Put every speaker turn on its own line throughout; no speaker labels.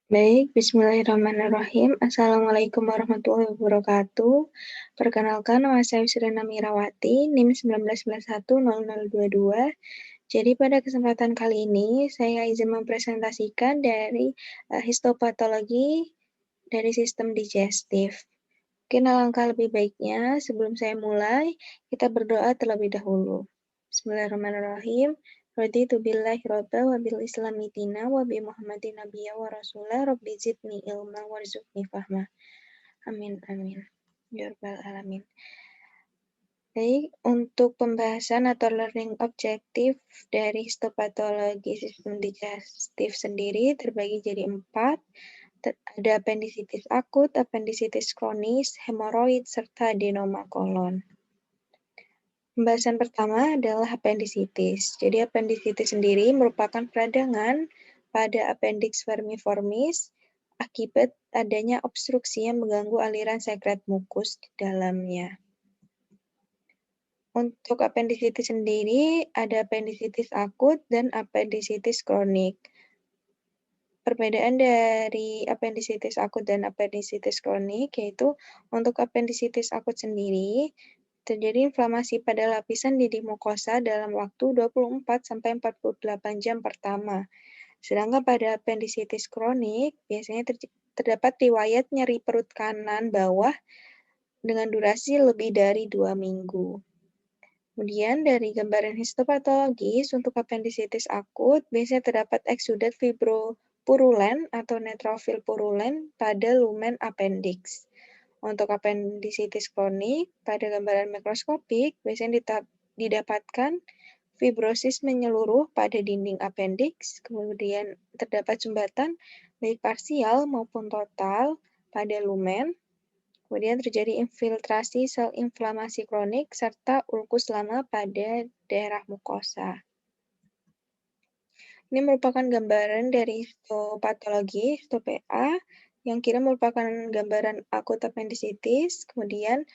Baik, bismillahirrahmanirrahim. Assalamualaikum warahmatullahi wabarakatuh. Perkenalkan, nama saya Wisrina Mirawati, NIM 19910022. Jadi pada kesempatan kali ini, saya izin mempresentasikan dari histopatologi dari sistem digestif. Mungkin alangkah lebih baiknya, sebelum saya mulai, kita berdoa terlebih dahulu. Bismillahirrahmanirrahim. Raditu billahi robba wa bil islami dina wa bi muhammadin nabiyya wa rasulah rabbi zidni ilma warzuqni fahma. Amin, amin. Ya Rabbal Alamin. Baik, untuk pembahasan atau learning objektif dari histopatologi sistem digestif sendiri terbagi jadi 4. Ada appendicitis akut, appendicitis kronis, hemoroid, serta adenoma kolon. Pembahasan pertama adalah appendicitis. Jadi appendicitis sendiri merupakan peradangan pada appendix vermiformis akibat adanya obstruksi yang mengganggu aliran sekret mukus di dalamnya. Untuk appendicitis sendiri ada appendicitis akut dan appendicitis kronik. Perbedaan dari appendicitis akut dan appendicitis kronik yaitu untuk appendicitis akut sendiri terjadi inflamasi pada lapisan dinding mukosa dalam waktu 24-48 jam pertama. Sedangkan pada appendicitis kronik biasanya terdapat riwayat nyeri perut kanan bawah dengan durasi lebih dari 2 minggu. Kemudian dari gambaran histopatologis untuk appendicitis akut biasanya terdapat eksudat fibropurulen atau neutrofil purulen pada lumen appendix. Untuk appendicitis kronik pada gambaran mikroskopik biasanya didapatkan fibrosis menyeluruh pada dinding appendix, kemudian terdapat sumbatan baik parsial maupun total pada lumen. Kemudian terjadi infiltrasi sel inflamasi kronik serta ulkus lama pada daerah mukosa. Ini merupakan gambaran dari histopatologi, histo-PA, yang kira merupakan gambaran akut appendicitis, kemudian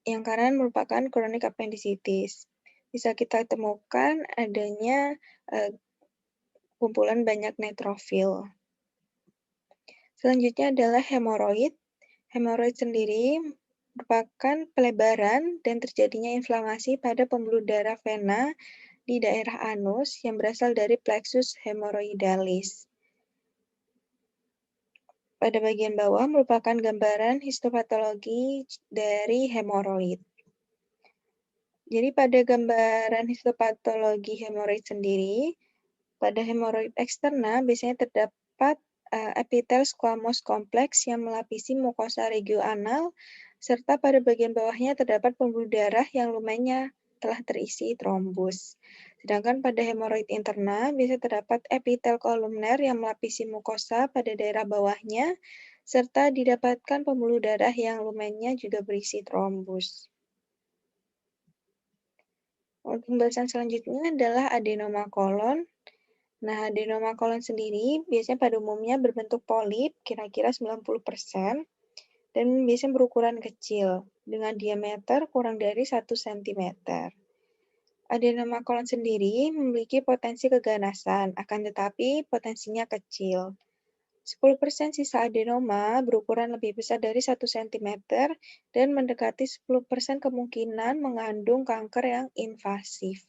yang kanan merupakan kronik appendicitis. Bisa kita temukan adanya kumpulan banyak neutrofil. Selanjutnya adalah hemoroid. Hemoroid sendiri merupakan pelebaran dan terjadinya inflamasi pada pembuluh darah vena di daerah anus yang berasal dari plexus hemoroidalis. Pada bagian bawah merupakan gambaran histopatologi dari hemoroid. Jadi pada gambaran histopatologi hemoroid sendiri, pada hemoroid eksterna biasanya terdapat epitel squamous kompleks yang melapisi mukosa regioanal, serta pada bagian bawahnya terdapat pembuluh darah yang lumennya telah terisi trombus. Sedangkan pada hemoroid interna biasanya terdapat epitel kolumner yang melapisi mukosa pada daerah bawahnya, serta didapatkan pembuluh darah yang lumennya juga berisi trombus. Untuk pembahasan selanjutnya adalah adenoma kolon. Nah, adenoma kolon sendiri biasanya pada umumnya berbentuk polip, kira-kira 90%, dan biasanya berukuran kecil, dengan diameter kurang dari 1 cm. Adenoma kolon sendiri memiliki potensi keganasan, akan tetapi potensinya kecil. 10% sisa adenoma berukuran lebih besar dari 1 cm dan mendekati 10% kemungkinan mengandung kanker yang invasif.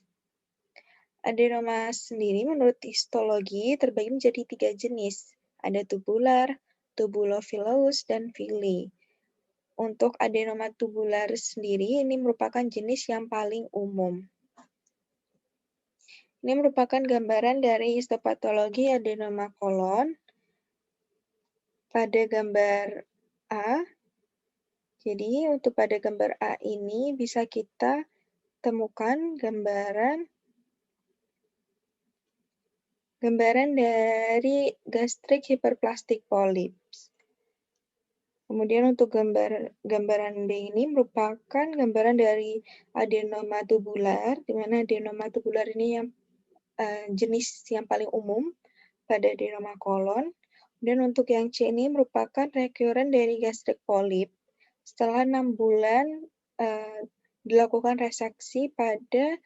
Adenoma sendiri menurut histologi terbagi menjadi 3 jenis. Ada tubular, tubulofilus, dan villi. Untuk adenoma tubular sendiri ini merupakan jenis yang paling umum. Ini merupakan gambaran dari histopatologi adenoma kolon. Pada gambar A, jadi untuk pada gambar A ini bisa kita temukan gambaran dari gastric hyperplastic polyps. Kemudian untuk gambaran B ini merupakan gambaran dari adenoma tubular, di mana adenoma tubular ini yang jenis yang paling umum pada adenoma kolon. Dan untuk yang C ini merupakan recurrent dari gastric polyp setelah 6 bulan dilakukan reseksi pada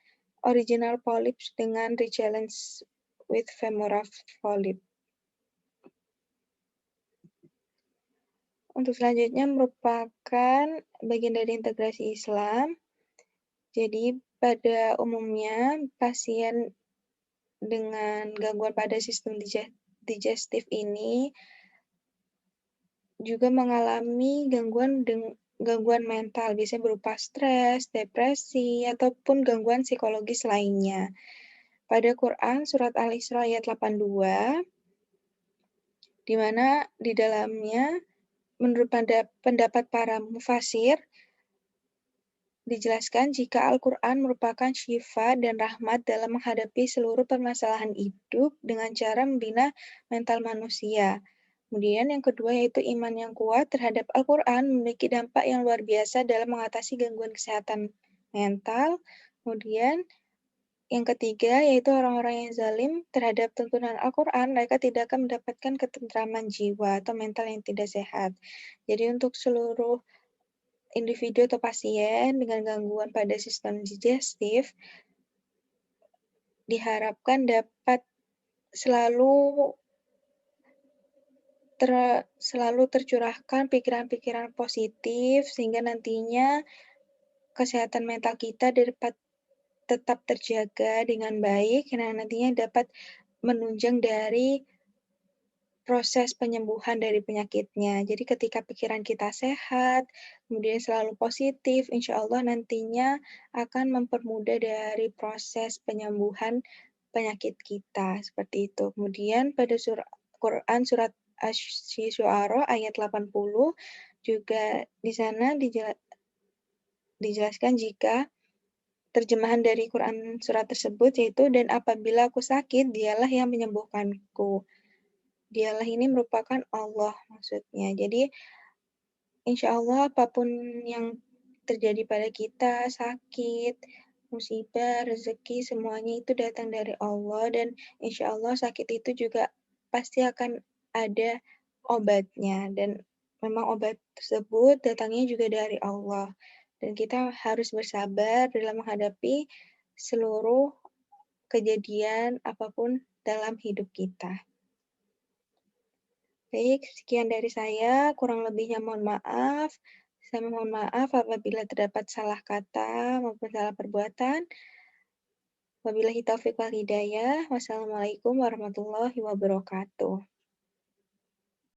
original polyps dengan rechallenge with femora polyp. Untuk selanjutnya merupakan bagian dari integrasi Islam. Jadi pada umumnya pasien dengan gangguan pada sistem digestif ini juga mengalami gangguan mental, biasanya berupa stres, depresi, ataupun gangguan psikologis lainnya. Pada Quran surat Al-Isra ayat 82, di mana di dalamnya menurut pendapat para mufasir, dijelaskan jika Al-Quran merupakan syifa dan rahmat dalam menghadapi seluruh permasalahan hidup dengan cara membina mental manusia. Kemudian yang kedua yaitu iman yang kuat terhadap Al-Quran memiliki dampak yang luar biasa dalam mengatasi gangguan kesehatan mental. Kemudian yang ketiga yaitu orang-orang yang zalim terhadap tuntunan Al-Quran, mereka tidak akan mendapatkan ketentraman jiwa atau mental yang tidak sehat. Jadi untuk seluruh individu atau pasien dengan gangguan pada sistem digestif diharapkan dapat selalu tercurahkan pikiran-pikiran positif sehingga nantinya kesehatan mental kita dapat tetap terjaga dengan baik, karena nantinya dapat menunjang dari proses penyembuhan dari penyakitnya. Jadi ketika pikiran kita sehat, kemudian selalu positif, insya Allah nantinya akan mempermudah dari proses penyembuhan penyakit kita, seperti itu. Kemudian pada Quran surat Asy-Syu'ara ayat 80 juga di sana dijelaskan jika terjemahan dari Quran surat tersebut yaitu, dan apabila aku sakit, dialah yang menyembuhkanku. Dialah ini merupakan Allah maksudnya. Jadi insya Allah apapun yang terjadi pada kita, sakit, musibah, rezeki, semuanya itu datang dari Allah, dan insya Allah sakit itu juga pasti akan ada obatnya, dan memang obat tersebut datangnya juga dari Allah. Dan kita harus bersabar dalam menghadapi seluruh kejadian apapun dalam hidup kita. Baik, sekian dari saya, kurang lebihnya mohon maaf. Saya mohon maaf apabila terdapat salah kata maupun salah perbuatan. Wabillahi taufiq wal hidayah. Wassalamualaikum warahmatullahi wabarakatuh.